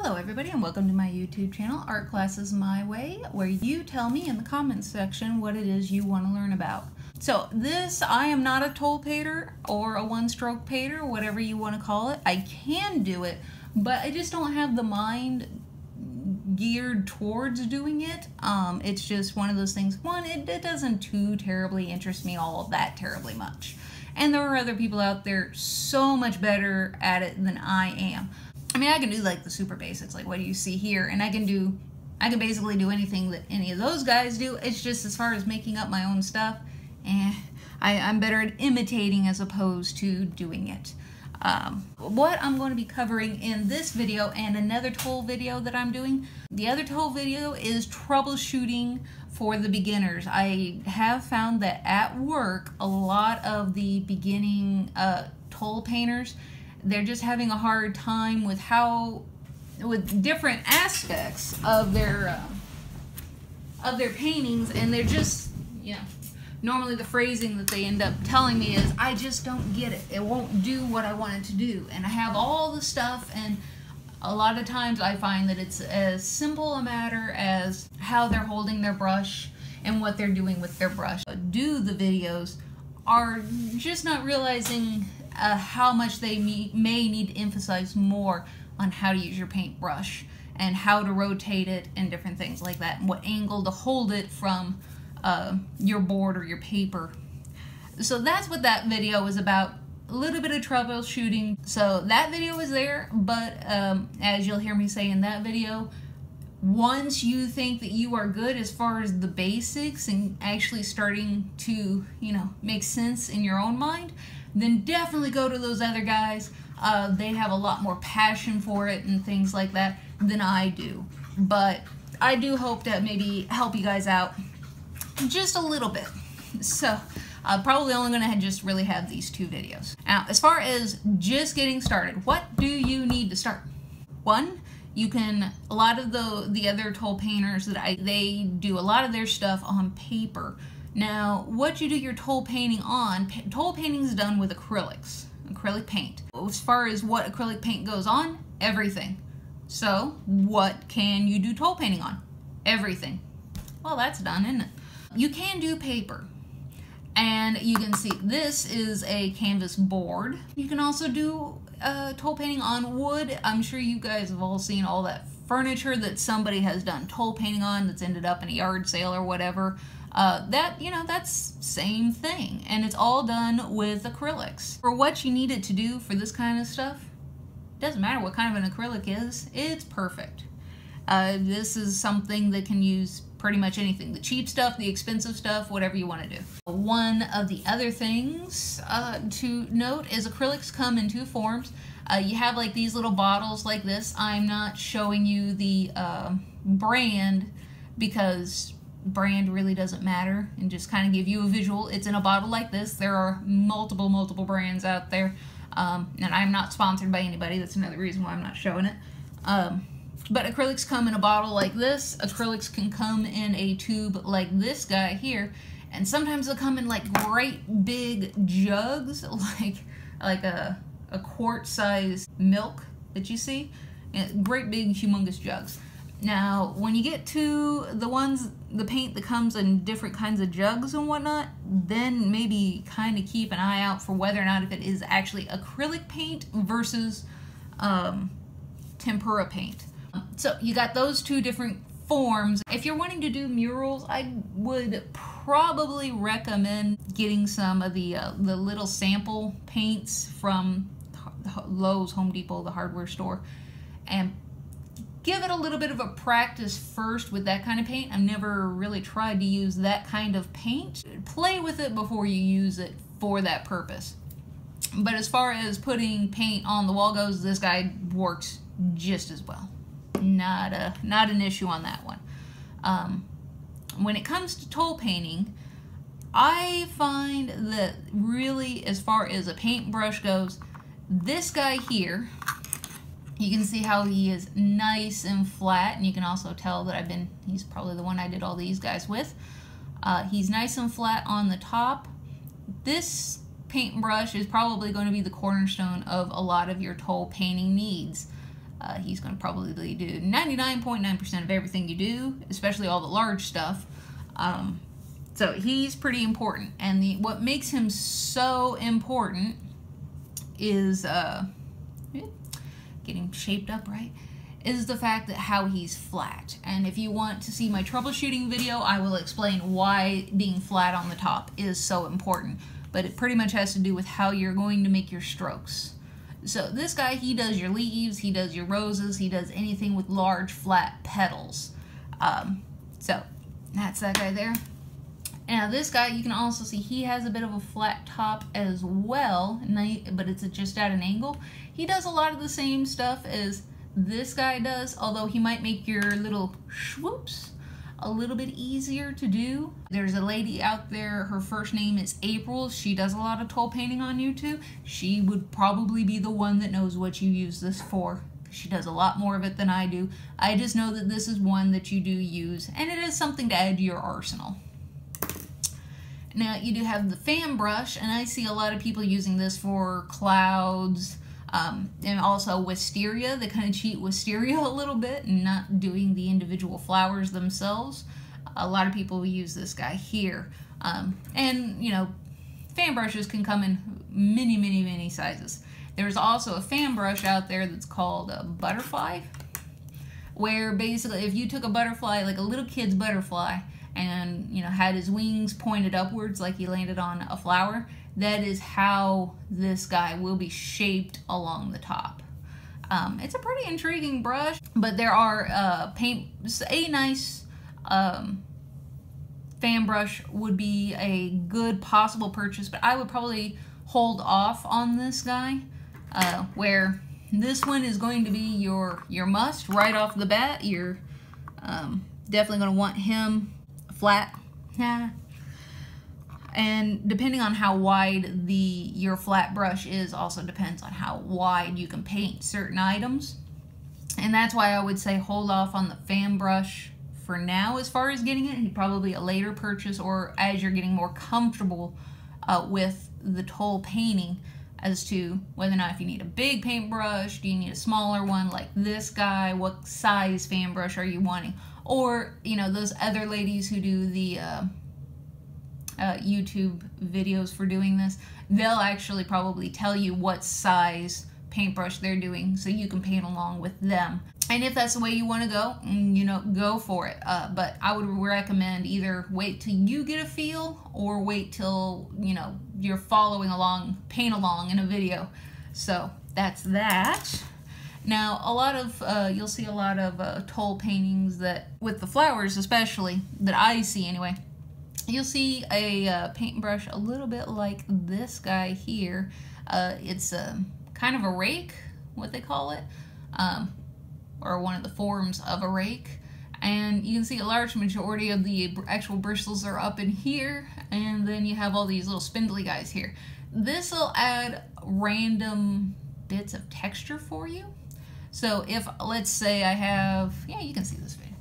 Hello everybody and welcome to my YouTube channel, Art Classes My Way, where you tell me in the comments section what it is you want to learn about. So I am not a Tole painter or a one-stroke painter, whatever you want to call it. I can do it, but I just don't have the mind geared towards doing it. It's just one of those things, it doesn't too terribly interest me all that terribly much. And there are other people out there so much better at it than I am. I mean, I can do like the super basics, like what do you see here, and I can basically do anything that any of those guys do. It's just as far as making up my own stuff, I'm better at imitating as opposed to doing it. What I'm going to be covering in this video and another Tole video that I'm doing, the other Tole video is troubleshooting for the beginners. I have found that at work, a lot of the beginning Tole painters, they're just having a hard time with different aspects of their paintings, and they're just, normally the phrasing that they end up telling me is, I just don't get it. It won't do what I want it to do. And I have all the stuff, and a lot of times I find that it's as simple a matter as how they're holding their brush and what they're doing with their brush. Do the videos are just not realizing how much they may need to emphasize more on how to use your paintbrush and how to rotate it and different things like that, and what angle to hold it from your board or your paper. So that's what that video was about, a little bit of troubleshooting. So that video is there, but as you'll hear me say in that video, once you think that you are good as far as the basics and actually starting to, make sense in your own mind, then definitely go to those other guys. They have a lot more passion for it and things like that than I do. But I do hope to maybe help you guys out just a little bit. So probably only going to just really have these two videos. Now, as far as just getting started, what do you need to start? One, you can, a lot of the other Tole painters they do a lot of their stuff on paper. Now, what you do your Tole painting on, Tole painting is done with acrylics, acrylic paint. As far as what acrylic paint goes on, everything. So, what can you do Tole painting on? Everything. Well, that's done, isn't it? You can do paper. And you can see this is a canvas board. You can also do Tole painting on wood. I'm sure you guys have all seen all that furniture that somebody has done Tole painting on that's ended up in a yard sale or whatever. That's same thing, and it's all done with acrylics. For what you need it to do for this kind of stuff, doesn't matter what kind of an acrylic is, it's perfect. This is something that can use pretty much anything. The cheap stuff, the expensive stuff, whatever you want to do. One of the other things to note is acrylics come in two forms. You have like these little bottles like this. I'm not showing you the brand because brand really doesn't matter, and just kind of give you a visual. It's in a bottle like this. There are multiple brands out there, and I'm not sponsored by anybody. That's another reason why I'm not showing it. But acrylics come in a bottle like this. Acrylics can come in a tube like this guy here, and sometimes they'll come in like great big jugs, like a quart-sized milk that you see. Great big humongous jugs. Now, when you get to the paint that comes in different kinds of jugs and whatnot, then maybe kind of keep an eye out for whether or not if it is actually acrylic paint versus tempera paint. So you got those two different forms. If you're wanting to do murals, I would probably recommend getting some of the little sample paints from Lowe's, Home Depot, the hardware store, and give it a little bit of a practice first with that kind of paint. I've never really tried to use that kind of paint. Play with it before you use it for that purpose. But as far as putting paint on the wall goes, this guy works just as well. Not an issue on that one. When it comes to Tole painting, I find that really, as far as a paintbrush goes, this guy here, you can see how he is nice and flat, and you can also tell that he's probably the one I did all these guys with. He's nice and flat on the top. This paintbrush is probably going to be the cornerstone of a lot of your Tole painting needs. He's going to probably do 99.9% of everything you do, especially all the large stuff. So he's pretty important. And what makes him so important is, getting shaped up right, is the fact that how he's flat. And if you want to see my troubleshooting video, I will explain why being flat on the top is so important. But it pretty much has to do with how you're going to make your strokes. So this guy, he does your leaves, he does your roses, he does anything with large flat petals. So that's that guy there. Now this guy, you can also see he has a bit of a flat top as well, but it's just at an angle. He does a lot of the same stuff as this guy does, although he might make your little swoops a little bit easier to do. There's a lady out there, her first name is April. She does a lot of Tole painting on YouTube. She would probably be the one that knows what you use this for. She does a lot more of it than I do. I just know that this is one that you do use, and it is something to add to your arsenal. Now you do have the fan brush, and I see a lot of people using this for clouds, and also wisteria. They kind of cheat wisteria a little bit and not doing the individual flowers themselves. A lot of people use this guy here. And, you know, fan brushes can come in many sizes. There's also a fan brush out there that's called a butterfly, where basically if you took a butterfly, like a little kid's butterfly, and, you know, had his wings pointed upwards like he landed on a flower, that is how this guy will be shaped along the top. It's a pretty intriguing brush, but there are a nice fan brush would be a good possible purchase, but I would probably hold off on this guy, where this one is going to be your must right off the bat. You're definitely going to want him flat. And depending on how wide your flat brush is also depends on how wide you can paint certain items. And that's why I would say hold off on the fan brush for now as far as getting it. Probably a later purchase, or as you're getting more comfortable with the Tole painting, as to whether or not if you need a big paintbrush, do you need a smaller one like this guy, what size fan brush are you wanting? Or, you know, those other ladies who do the YouTube videos for doing this, they'll actually probably tell you what size paintbrush they're doing so you can paint along with them. And if that's the way you want to go, you know, go for it. But I would recommend either wait till you get a feel, or wait till, you know, you're following along, paint along in a video. So that's that. Now, a lot of, you'll see a lot of Tole paintings that, with the flowers especially, that I see anyway, you'll see a paintbrush a little bit like this guy here. It's kind of a rake, what they call it, or one of the forms of a rake. And you can see a large majority of the actual bristles are up in here, and then you have all these little spindly guys here. This will add random bits of texture for you. So if, let's say I have, yeah, you can see this video.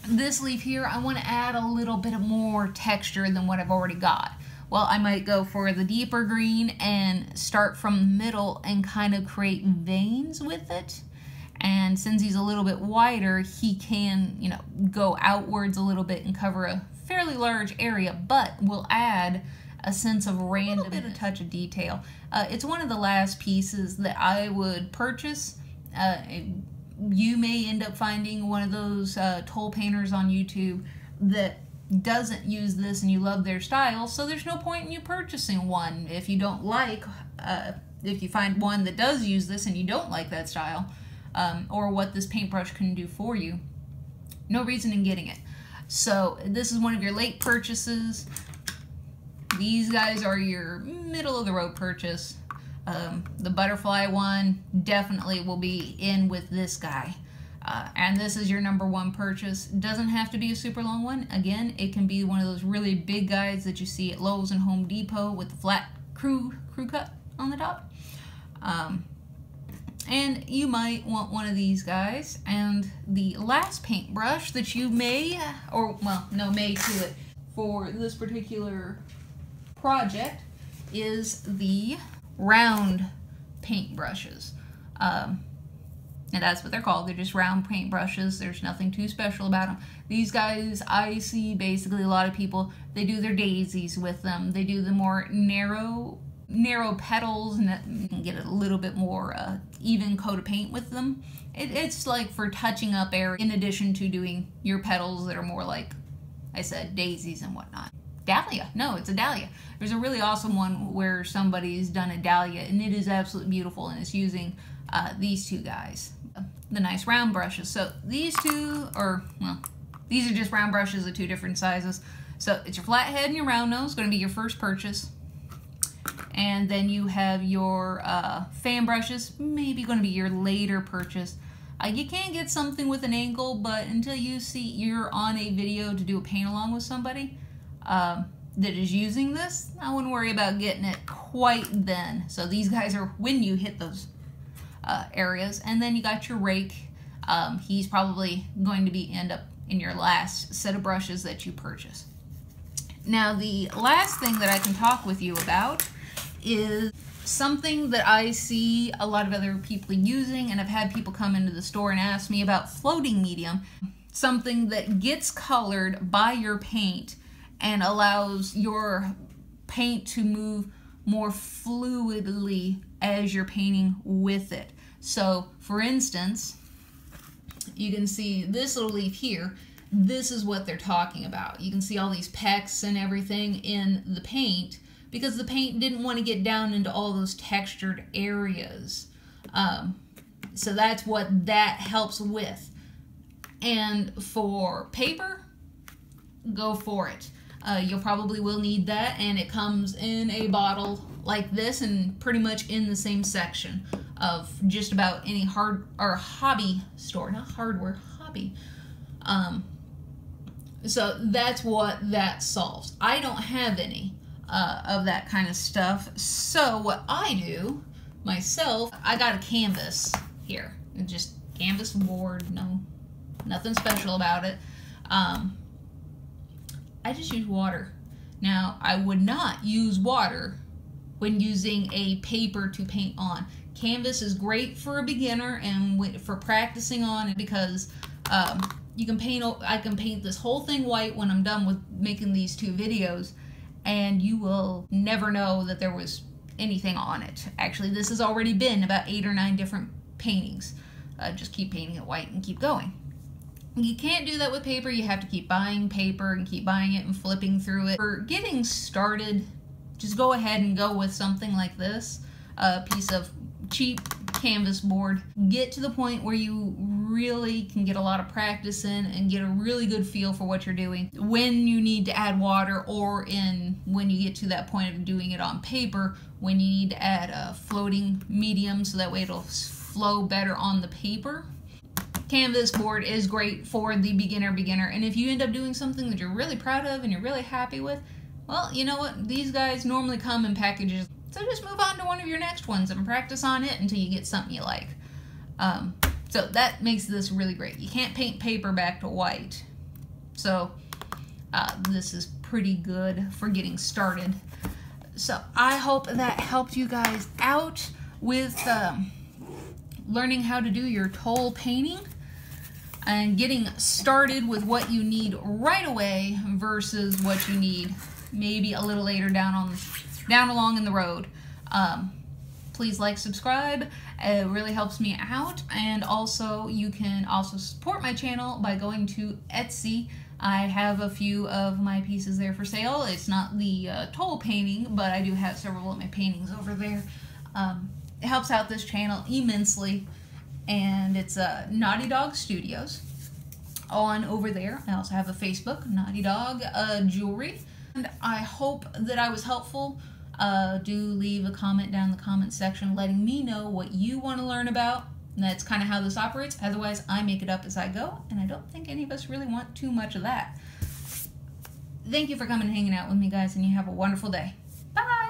This leaf here, I want to add a little bit of more texture than what I've already got. Well, I might go for the deeper green and start from the middle and kind of create veins with it. And since he's a little bit wider, he can, you know, go outwards a little bit and cover a fairly large area, but will add a sense of randomness, a bit of touch of detail. It's one of the last pieces that I would purchase. You may end up finding one of those Tole painters on YouTube that doesn't use this and you love their style, so there's no point in you purchasing one if you don't like, if you find one that does use this and you don't like that style, or what this paintbrush can do for you. No reason in getting it. So this is one of your late purchases. These guys are your middle of the road purchase. The butterfly one definitely will be in with this guy. And this is your #1 purchase. Doesn't have to be a super long one. Again, it can be one of those really big guys that you see at Lowe's and Home Depot with the flat crew cut on the top. And you might want one of these guys. And the last paintbrush that you may, or well, no, may to it for this particular project is the round paintbrushes. And that's what they're called. They're just round paint brushes. There's nothing too special about them. These guys, I see basically a lot of people, they do their daisies with them. They do the more narrow petals, and you can get a little bit more even coat of paint with them. It's like for touching up air in addition to doing your petals that are more like I said, daisies and whatnot. Dahlia. No, it's a dahlia. There's a really awesome one where somebody's done a dahlia, and it is absolutely beautiful, and it's using these two guys, the nice round brushes. So these two are, well, these are just round brushes of two different sizes. So it's your flat head and your round nose, going to be your first purchase. And then you have your fan brushes, maybe going to be your later purchase. You can get something with an angle, but until you're on a video to do a paint along with somebody that is using this, I wouldn't worry about getting it quite then. So these guys are when you hit those areas. And then you got your rake. He's probably going to end up in your last set of brushes that you purchase. Now the last thing that I can talk with you about is something that I see a lot of other people using, and I've had people come into the store and ask me about floating medium, something that gets colored by your paint and allows your paint to move more fluidly as you're painting with it. So for instance, you can see this little leaf here. This is what they're talking about. You can see all these pecks and everything in the paint, because the paint didn't want to get down into all those textured areas. So that's what that helps with. And for paper, go for it. You'll probably will need that, and it comes in a bottle like this and pretty much in the same section of just about any hobby store, not hardware, hobby. So that's what that solves. I don't have any of that kind of stuff. So what I do myself, I got a canvas here, just canvas board, nothing special about it. I just use water. Now I would not use water when using a paper to paint on. Canvas is great for a beginner and for practicing on it, because you can paint. I can paint this whole thing white when I'm done with making these two videos, and you will never know that there was anything on it. Actually, this has already been about 8 or 9 different paintings. Just keep painting it white and keep going. You can't do that with paper. You have to keep buying paper and keep buying it and flipping through it. For getting started, just go ahead and go with something like this, a piece of cheap canvas board. Get to the point where you really can get a lot of practice in and get a really good feel for what you're doing. When you need to add water, or when you get to that point of doing it on paper, when you need to add a floating medium so that way it'll flow better on the paper. Canvas board is great for the beginner, and if you end up doing something that you're really proud of and you're really happy with, well, you know what? These guys normally come in packages. So just move on to one of your next ones and practice on it until you get something you like. So that makes this really great. You can't paint paper back to white. So this is pretty good for getting started. So I hope that helped you guys out with learning how to do your Tole painting and getting started with what you need right away versus what you need maybe a little later down along in the road. Please like, subscribe. It really helps me out. And also, you can also support my channel by going to Etsy. I have a few of my pieces there for sale. It's not the Tole painting, but I do have several of my paintings over there. It helps out this channel immensely. And it's Naughty Dog Studios on over there. I also have a Facebook, Naughty Dog Jewelry. And I hope that I was helpful. Do leave a comment down in the comment section letting me know what you want to learn about. And that's kind of how this operates. Otherwise, I make it up as I go, and I don't think any of us really want too much of that. Thank you for coming and hanging out with me, guys, and you have a wonderful day. Bye!